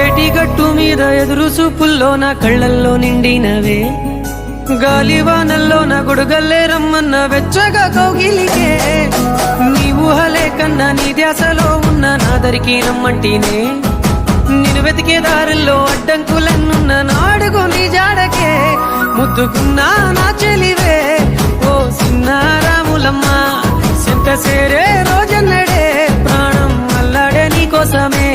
ఏటి గట్టు మీద ఎదురు చూపుల్లో నా కళ్ళల్లో నిండినవే, గాలివానల్లో నా గొడుగల్లే రమ్మన్న వెచ్చగా కౌగిలికే, నీ ఊహలే కన్నా నీ ధ్యాసలో ఉన్న నాదరికి రమ్మంటేనే, నేను వెతికే దారుల్లో అడ్డంకులన్నున్న నాడుగు నీ జాడకే, ముద్దుకున్నా నా చెలివే ఓ సిన్నారాములమ్మ, సెంత సేరే రోజన్నడే ప్రాణం అల్లాడే నీ కోసమే.